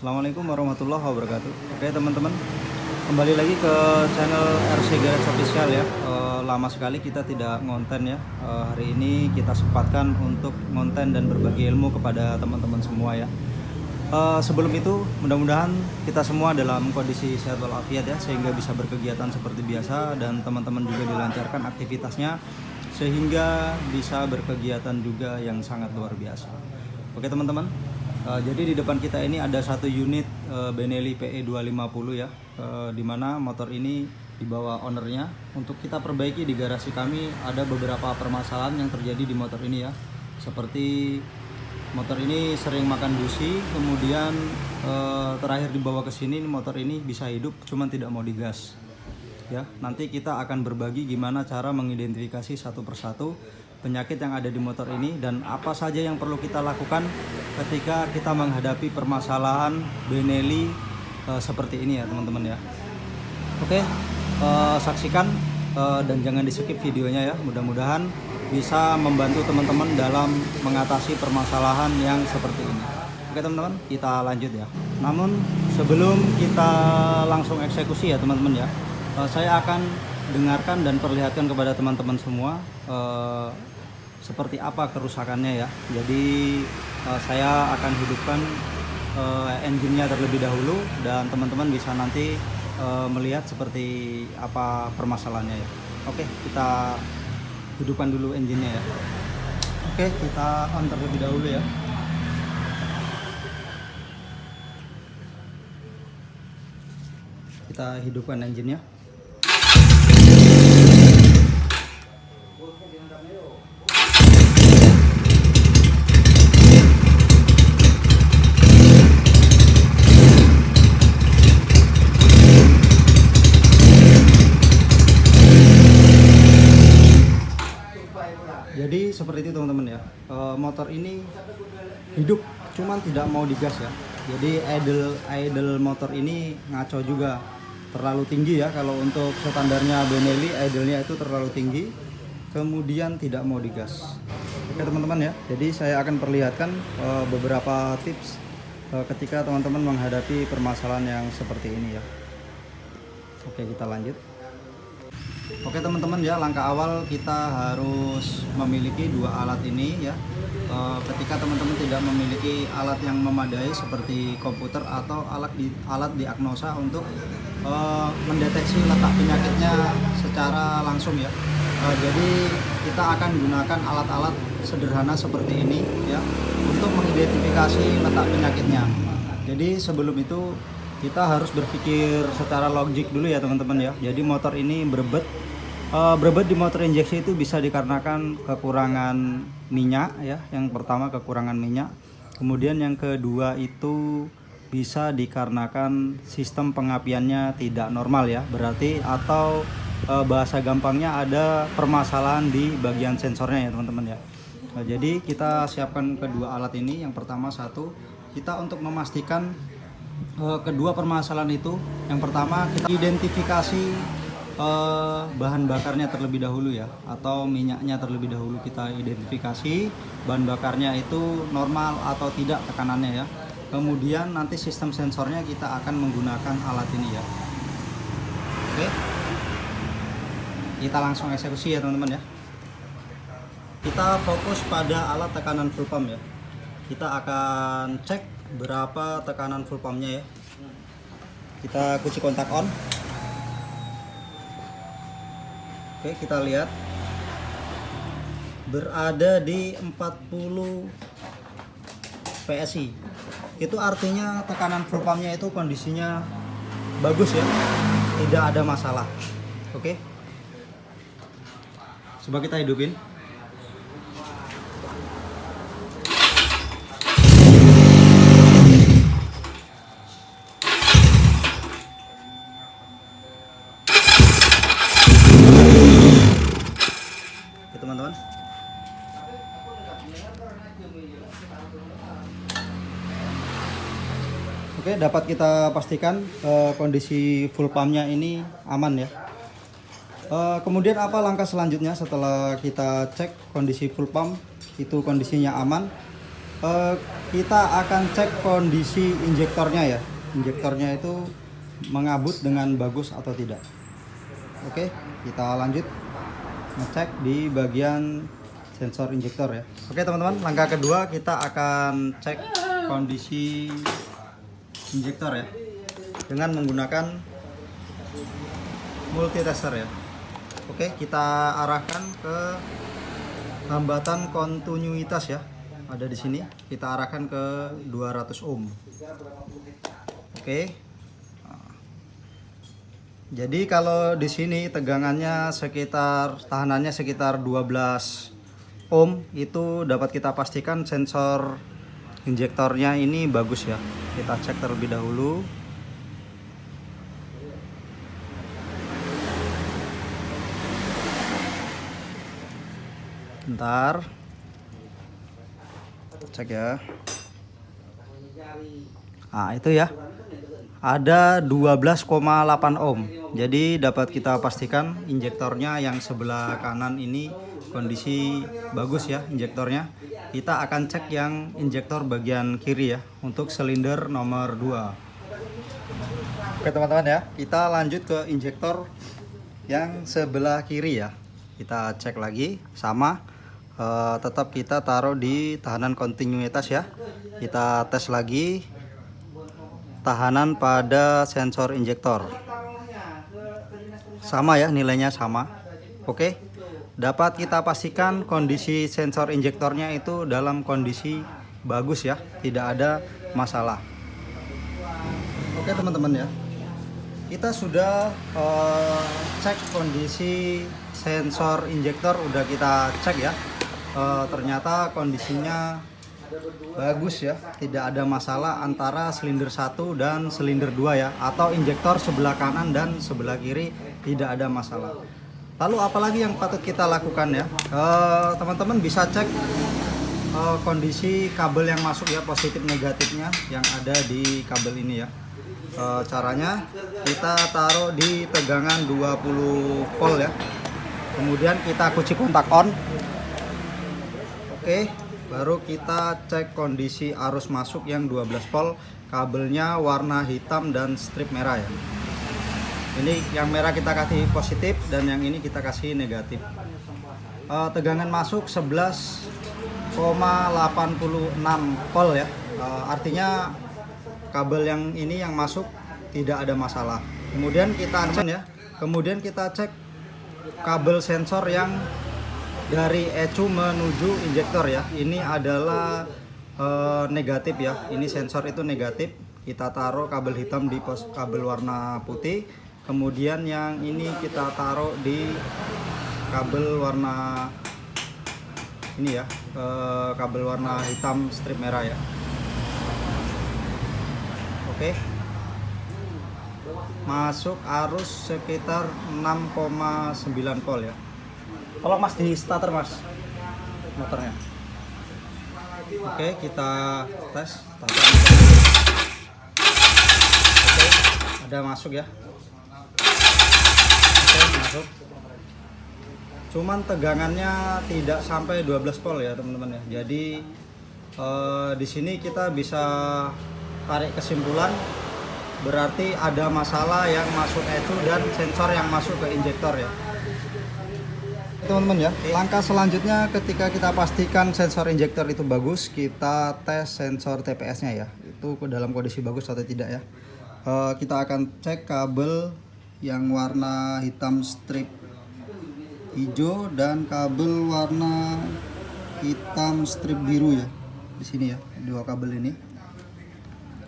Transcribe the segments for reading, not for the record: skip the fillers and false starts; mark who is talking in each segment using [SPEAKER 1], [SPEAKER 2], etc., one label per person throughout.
[SPEAKER 1] Assalamualaikum warahmatullahi wabarakatuh. Oke teman-teman, kembali lagi ke channel RC Garage Official ya. Lama sekali kita tidak ngonten ya. Hari ini kita sempatkan untuk ngonten dan berbagi ilmu kepada teman-teman semua ya. Sebelum itu, mudah-mudahan kita semua dalam kondisi sehat walafiat ya, sehingga bisa berkegiatan seperti biasa dan teman-teman juga dilancarkan aktivitasnya sehingga bisa berkegiatan juga yang sangat luar biasa. Oke teman-teman. Jadi di depan kita ini ada satu unit Benelli PE250 ya, di mana motor ini dibawa ownernya. Untuk kita perbaiki di garasi kami ada beberapa permasalahan yang terjadi di motor ini ya, seperti motor ini sering makan busi, kemudian terakhir dibawa ke sini motor ini bisa hidup, cuman tidak mau digas. Ya, nanti kita akan berbagi gimana cara mengidentifikasi satu persatu penyakit yang ada di motor ini dan apa saja yang perlu kita lakukan ketika kita menghadapi permasalahan Benelli seperti ini ya teman-teman ya. Oke, saksikan dan jangan di skip videonya ya. Mudah-mudahan bisa membantu teman-teman dalam mengatasi permasalahan yang seperti ini. Oke teman-teman, kita lanjut ya. Namun sebelum kita langsung eksekusi ya teman-teman ya, saya akan dengarkan dan perlihatkan kepada teman-teman semua seperti apa kerusakannya ya. Jadi saya akan hidupkan engine-nya terlebih dahulu dan teman-teman bisa nanti melihat seperti apa permasalahannya ya. Oke, kita hidupkan dulu engine-nya ya. Oke, kita on terlebih dahulu ya. Kita hidupkan engine-nya. Jadi seperti itu teman-teman ya, motor ini hidup cuman tidak mau digas ya. Jadi idle motor ini ngaco juga, terlalu tinggi ya. Kalau untuk standarnya Benelli idle-nya itu terlalu tinggi, kemudian tidak mau digas. Oke teman-teman ya, jadi saya akan perlihatkan beberapa tips ketika teman-teman menghadapi permasalahan yang seperti ini ya. Oke, kita lanjut. Oke teman-teman ya, langkah awal kita harus memiliki dua alat ini ya. Ketika teman-teman tidak memiliki alat yang memadai seperti komputer atau alat diagnosa untuk mendeteksi letak penyakitnya secara langsung ya. Jadi kita akan gunakan alat-alat sederhana seperti ini ya untuk mengidentifikasi letak penyakitnya. Jadi sebelum itu kita harus berpikir secara logik dulu ya teman-teman ya. Jadi motor ini berebet di motor injeksi itu bisa dikarenakan kekurangan minyak ya. Yang pertama kekurangan minyak, kemudian yang kedua itu bisa dikarenakan sistem pengapiannya tidak normal ya, berarti atau bahasa gampangnya ada permasalahan di bagian sensornya ya teman-teman ya. Jadi kita siapkan kedua alat ini. Yang pertama kita untuk memastikan kedua permasalahan itu, yang pertama kita identifikasi bahan bakarnya terlebih dahulu ya, atau minyaknya terlebih dahulu kita identifikasi bahan bakarnya itu normal atau tidak tekanannya ya. Kemudian nanti sistem sensornya kita akan menggunakan alat ini ya. Oke, kita langsung eksekusi ya teman-teman ya. Kita fokus pada alat tekanan full pump ya. Kita akan cek berapa tekanan full pumpnya ya. Kita kunci kontak on. Oke, kita lihat berada di 40 PSI. Itu artinya tekanan full pumpnya itu kondisinya bagus ya, tidak ada masalah. Oke, coba kita hidupin. Teman-teman, oke, dapat kita pastikan kondisi full pumpnya ini aman ya. Kemudian apa langkah selanjutnya setelah kita cek kondisi full pump itu kondisinya aman? Eh, kita akan cek kondisi injektornya ya. Injektornya itu mengabut dengan bagus atau tidak. Oke, kita lanjut ngecek di bagian sensor injektor ya. Oke teman-teman, langkah kedua kita akan cek kondisi injektor ya dengan menggunakan multitester ya. Oke, kita arahkan ke hambatan kontinuitas ya. Ada di sini. Kita arahkan ke 200 ohm. Oke. Jadi kalau di sini tegangannya tahanannya sekitar 12 ohm, itu dapat kita pastikan sensor injektornya ini bagus ya. Kita cek terlebih dahulu. Bentar, cek ya. Nah itu ya, ada 12,8 ohm. Jadi dapat kita pastikan injektornya yang sebelah kanan ini kondisi bagus ya injektornya. Kita akan cek yang injektor bagian kiri ya, untuk silinder nomor 2. Oke teman-teman ya, kita lanjut ke injektor yang sebelah kiri ya. Kita cek lagi, sama. Tetap kita taruh di tahanan kontinuitas ya. Kita tes lagi tahanan pada sensor injektor, sama ya, nilainya sama. Oke, dapat kita pastikan kondisi sensor injektornya itu dalam kondisi bagus ya, tidak ada masalah. Oke teman-teman ya, kita sudah cek kondisi sensor injektor, udah kita cek ya. Ternyata kondisinya bagus ya, tidak ada masalah antara silinder 1 dan silinder 2 ya, atau injektor sebelah kanan dan sebelah kiri tidak ada masalah. Lalu apalagi yang patut kita lakukan ya, teman-teman bisa cek kondisi kabel yang masuk ya, positif negatifnya yang ada di kabel ini ya. Caranya kita taruh di tegangan 20 volt ya, kemudian kita kunci kontak on. Oke, baru kita cek kondisi arus masuk yang 12 volt, kabelnya warna hitam dan strip merah ya. Ini yang merah kita kasih positif dan yang ini kita kasih negatif. Tegangan masuk 11,86 volt ya. Artinya kabel yang ini yang masuk tidak ada masalah. Kemudian kita cek ya. Kemudian kita cek kabel sensor yang dari ECU menuju injektor ya. Ini adalah negatif ya. Ini sensor itu negatif. Kita taruh kabel hitam di pos kabel warna putih. Kemudian yang ini kita taruh di kabel warna ini ya, kabel warna hitam strip merah ya. Oke. Masuk arus sekitar 6,9 volt ya. Tolong mas di starter mas motornya. Oke, kita tes. Oke, ada masuk ya. Oke, masuk. Cuman tegangannya tidak sampai 12 volt ya teman-teman ya. Jadi di sini kita bisa tarik kesimpulan berarti ada masalah yang masuk ECU dan sensor yang masuk ke injektor ya. Teman-teman ya, langkah selanjutnya ketika kita pastikan sensor injektor itu bagus, kita tes sensor TPS-nya ya, itu ke dalam kondisi bagus atau tidak ya. Kita akan cek kabel yang warna hitam strip hijau dan kabel warna hitam strip biru ya, di sini ya, dua kabel ini.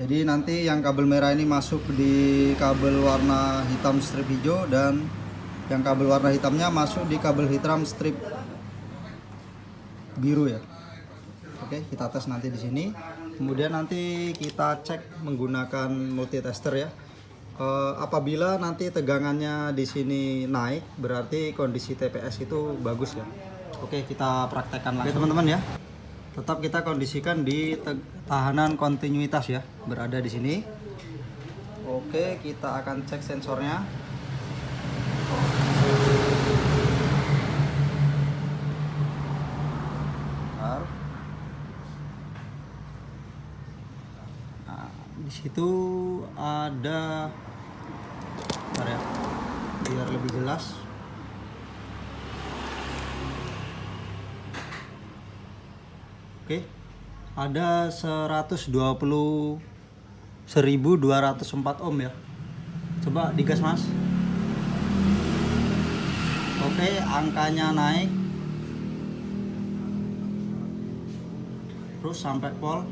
[SPEAKER 1] Jadi nanti yang kabel merah ini masuk di kabel warna hitam strip hijau dan yang kabel warna hitamnya masuk di kabel hitam strip biru ya. Oke, kita tes nanti di sini. Kemudian nanti kita cek menggunakan multitester ya. Apabila nanti tegangannya di sini naik, berarti kondisi TPS itu bagus ya. Oke, kita praktekkan langsung. Oke teman-teman ya. Tetap kita kondisikan di tahanan kontinuitas ya, berada di sini. Oke, kita akan cek sensornya. Di situ ada, bentar ya, biar lebih jelas. Oke, ada 120.204 ohm ya. Coba digas mas. Oke, angkanya naik terus sampai pol.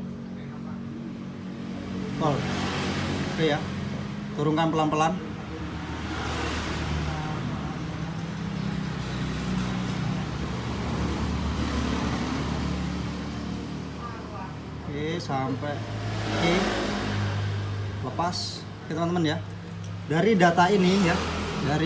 [SPEAKER 1] Oke ya, turunkan pelan-pelan. Oke, sampai oke, lepas. Oke teman-teman ya, dari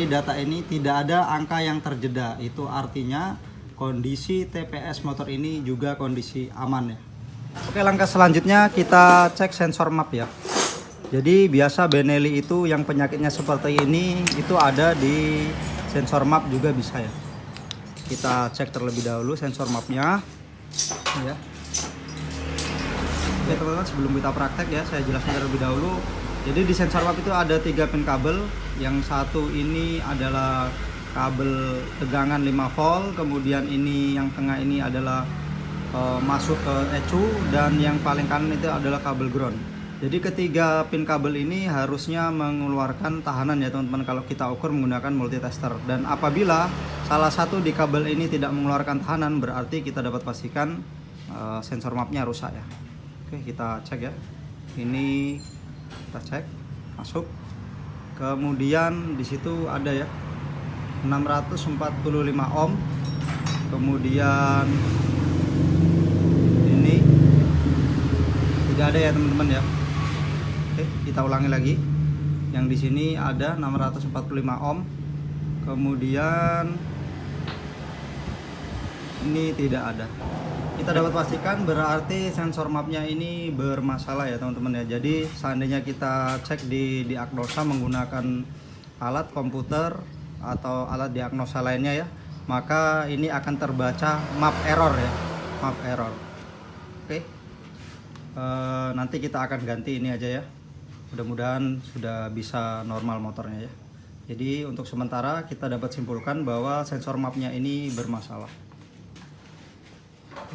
[SPEAKER 1] data ini tidak ada angka yang terjeda. Itu artinya kondisi TPS motor ini juga kondisi aman ya. Oke, langkah selanjutnya kita cek sensor map ya. Jadi biasa Benelli itu yang penyakitnya seperti ini itu ada di sensor map juga bisa ya. Kita cek terlebih dahulu sensor mapnya ya. Oke teman-teman, sebelum kita praktek ya, saya jelaskan terlebih dahulu. Jadi di sensor map itu ada 3 pin kabel. Yang satu ini adalah kabel tegangan 5 volt, kemudian ini yang tengah ini adalah masuk ke ECU, dan yang paling kanan itu adalah kabel ground. Jadi ketiga pin kabel ini harusnya mengeluarkan tahanan ya teman-teman, kalau kita ukur menggunakan multitester. Dan apabila salah satu di kabel ini tidak mengeluarkan tahanan, berarti kita dapat pastikan sensor mapnya rusak ya. Oke, kita cek ya. Ini kita cek, masuk. Kemudian di situ ada ya 645 ohm. Kemudian ini tidak ada ya teman-teman ya. Oke, kita ulangi lagi. Yang di sini ada 645 ohm. Kemudian ini tidak ada. Kita dapat pastikan berarti sensor mapnya ini bermasalah ya teman-teman ya. Jadi seandainya kita cek di diagnosa menggunakan alat komputer atau alat diagnosa lainnya ya, maka ini akan terbaca map error ya, map error. Oke, nanti kita akan ganti ini aja ya. Mudah-mudahan sudah bisa normal motornya ya. Jadi untuk sementara kita dapat simpulkan bahwa sensor mapnya ini bermasalah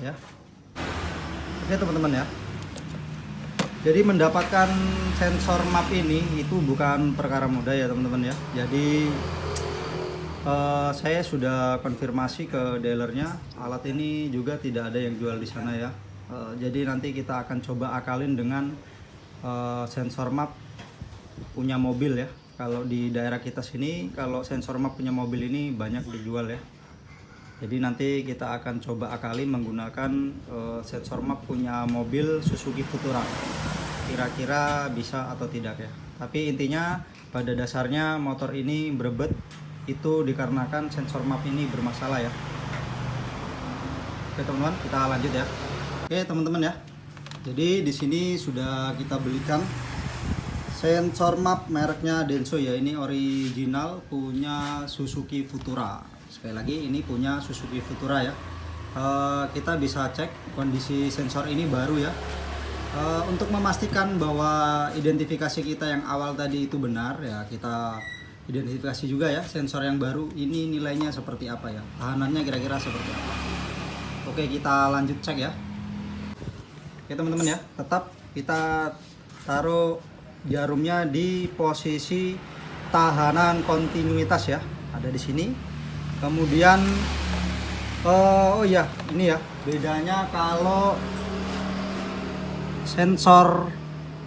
[SPEAKER 1] ya. Oke teman-teman ya, jadi mendapatkan sensor map ini itu bukan perkara mudah ya teman-teman ya. Jadi saya sudah konfirmasi ke dealernya, alat ini juga tidak ada yang jual di sana ya. Jadi nanti kita akan coba akalin dengan sensor map punya mobil ya. Kalau di daerah kita sini, kalau sensor map punya mobil ini banyak dijual ya. Jadi nanti kita akan coba akali menggunakan sensor map punya mobil Suzuki Futura. Kira-kira bisa atau tidak ya. Tapi intinya pada dasarnya motor ini berebet itu dikarenakan sensor map ini bermasalah ya. Oke teman-teman, kita lanjut ya. Oke teman-teman ya. Jadi di sini sudah kita belikan sensor map mereknya Denso ya. Ini original punya Suzuki Futura. Sekali lagi ini punya Suzuki Futura ya. Kita bisa cek kondisi sensor ini baru ya. Untuk memastikan bahwa identifikasi kita yang awal tadi itu benar ya, kita identifikasi juga ya sensor yang baru ini nilainya seperti apa ya, tahanannya kira-kira seperti apa. Oke, kita lanjut cek ya. Oke teman-teman ya, tetap kita taruh jarumnya di posisi tahanan kontinuitas ya, ada di sini. Kemudian oh iya, ini ya bedanya kalau sensor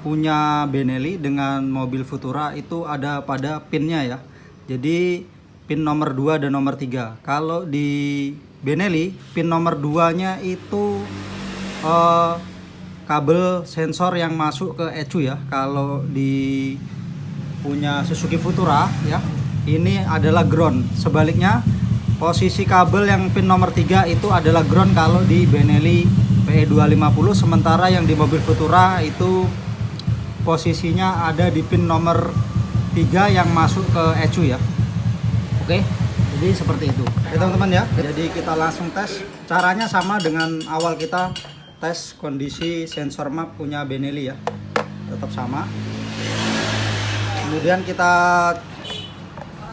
[SPEAKER 1] punya Benelli dengan mobil Futura itu ada pada pinnya ya. Jadi pin nomor 2 dan nomor 3. Kalau di Benelli pin nomor 2 nya itu kabel sensor yang masuk ke ECU ya. Kalau di punya Suzuki Futura ya, ini adalah ground. Sebaliknya posisi kabel yang pin nomor 3 itu adalah ground kalau di Benelli PE250, sementara yang di mobil Futura itu posisinya ada di pin nomor 3 yang masuk ke ECU ya. Oke, jadi seperti itu ya teman-teman ya. Jadi kita langsung tes. Caranya sama dengan awal kita tes kondisi sensor map punya Benelli ya. tetap sama. Kemudian kita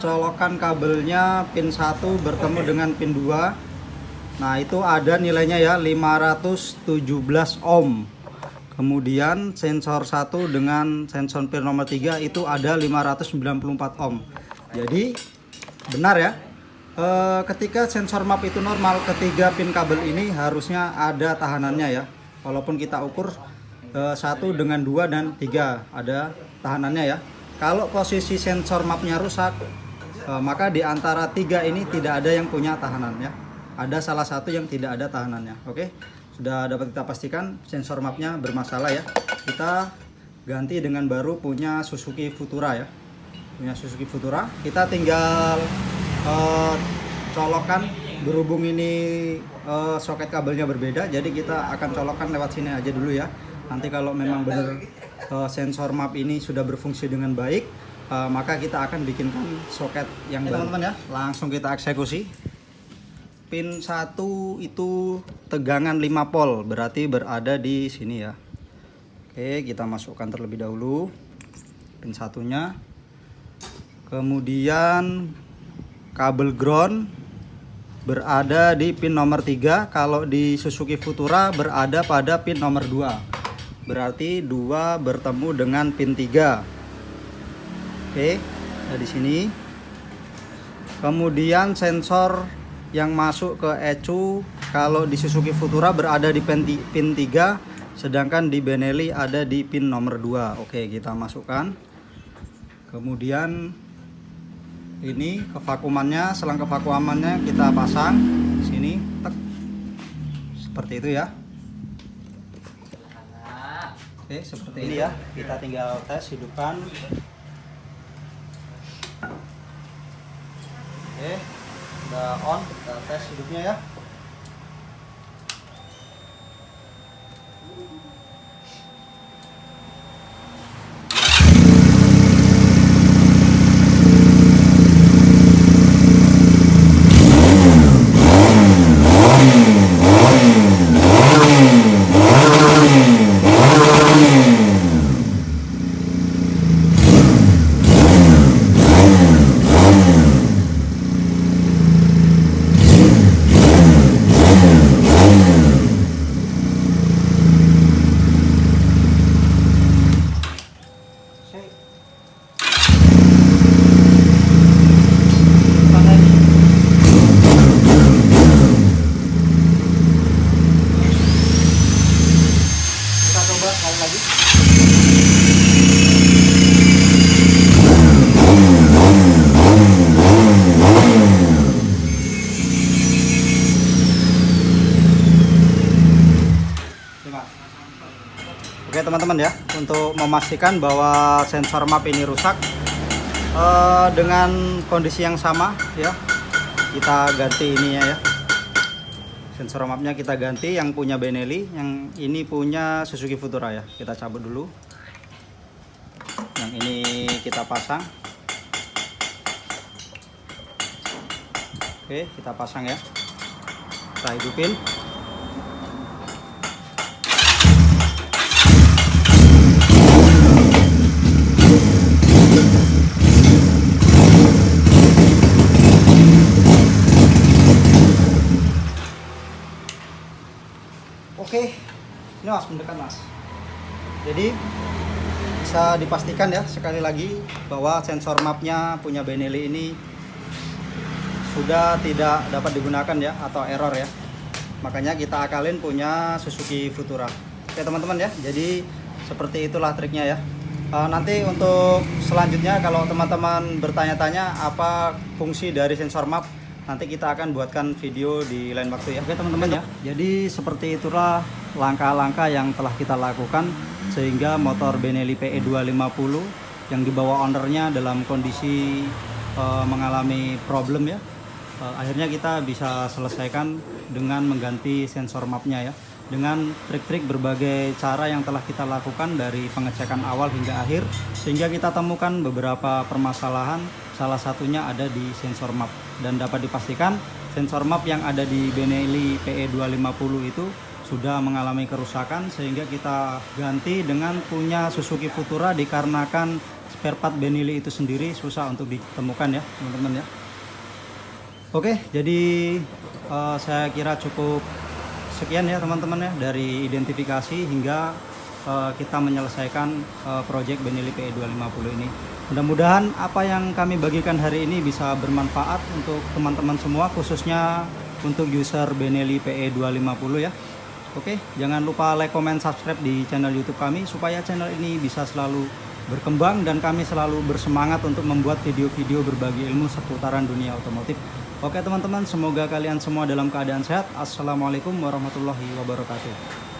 [SPEAKER 1] colokkan kabelnya pin 1 bertemu dengan pin 2. Nah, itu ada nilainya ya, 517 ohm. Kemudian sensor 1 dengan sensor pin nomor 3 itu ada 594 ohm. Jadi benar ya, ketika sensor map itu normal, ketiga pin kabel ini harusnya ada tahanannya ya. Walaupun kita ukur 1 dengan 2 dan 3 ada tahanannya ya. Kalau posisi sensor mapnya rusak, maka di antara 3 ini tidak ada yang punya tahanan ya. Ada salah satu yang tidak ada tahanannya. Oke, sudah dapat kita pastikan sensor mapnya bermasalah ya. Kita ganti dengan baru punya Suzuki Futura ya. Punya Suzuki Futura. Kita tinggal colokkan, berhubung ini soket kabelnya berbeda, jadi kita akan colokkan lewat sini aja dulu ya. Nanti kalau memang benar sensor map ini sudah berfungsi dengan baik, maka kita akan bikinkan soket yang baru. Teman-teman ya, langsung kita eksekusi. Pin 1 itu tegangan 5 volt, berarti berada di sini ya. Oke, kita masukkan terlebih dahulu pin 1-nya. Kemudian kabel ground berada di pin nomor 3. Kalau di Suzuki Futura berada pada pin nomor 2. Berarti 2 bertemu dengan pin 3. Oke, ada di sini. Kemudian sensor yang masuk ke ECU kalau di Suzuki Futura berada di pin 3, sedangkan di Benelli ada di pin nomor 2. Oke, kita masukkan. Kemudian ini kevakumannya, selang kevakumannya kita pasang di sini, tek. Seperti itu ya. Oke, seperti ini ya. Kita tinggal tes, hidupkan. Oke, udah on, kita tes hidupnya ya. Oke teman-teman ya, untuk memastikan bahwa sensor map ini rusak, dengan kondisi yang sama ya, kita ganti ininya ya. Sensor mapnya kita ganti, yang punya Benelli, yang ini punya Suzuki Futura ya. Kita cabut dulu. Yang ini kita pasang. Oke, kita pasang ya. Kita hidupin. Oke, ini mas, mendekat mas. Jadi bisa dipastikan ya sekali lagi bahwa sensor mapnya punya Benelli ini sudah tidak dapat digunakan ya, atau error ya. Makanya kita akalin punya Suzuki Futura. Oke teman-teman ya, jadi seperti itulah triknya ya. Nanti untuk selanjutnya kalau teman-teman bertanya-tanya apa fungsi dari sensor map, nanti kita akan buatkan video di lain waktu ya. Oke teman-teman ya, jadi seperti itulah langkah-langkah yang telah kita lakukan sehingga motor Benelli PE 250 yang dibawa ownernya dalam kondisi mengalami problem ya, akhirnya kita bisa selesaikan dengan mengganti sensor mapnya ya, dengan trik-trik berbagai cara yang telah kita lakukan dari pengecekan awal hingga akhir, sehingga kita temukan beberapa permasalahan, salah satunya ada di sensor map. Dan dapat dipastikan sensor map yang ada di Benelli PE 250 itu sudah mengalami kerusakan, sehingga kita ganti dengan punya Suzuki Futura dikarenakan spare part Benelli itu sendiri susah untuk ditemukan ya teman-teman ya. Oke, jadi saya kira cukup sekian ya teman-teman ya, dari identifikasi hingga kita menyelesaikan project Benelli PE250 ini. Mudah-mudahan apa yang kami bagikan hari ini bisa bermanfaat untuk teman-teman semua, khususnya untuk user Benelli PE250 ya. Oke, jangan lupa like, comment, subscribe di channel YouTube kami supaya channel ini bisa selalu berkembang dan kami selalu bersemangat untuk membuat video-video berbagi ilmu seputaran dunia otomotif. Oke teman-teman, semoga kalian semua dalam keadaan sehat. Assalamualaikum warahmatullahi wabarakatuh.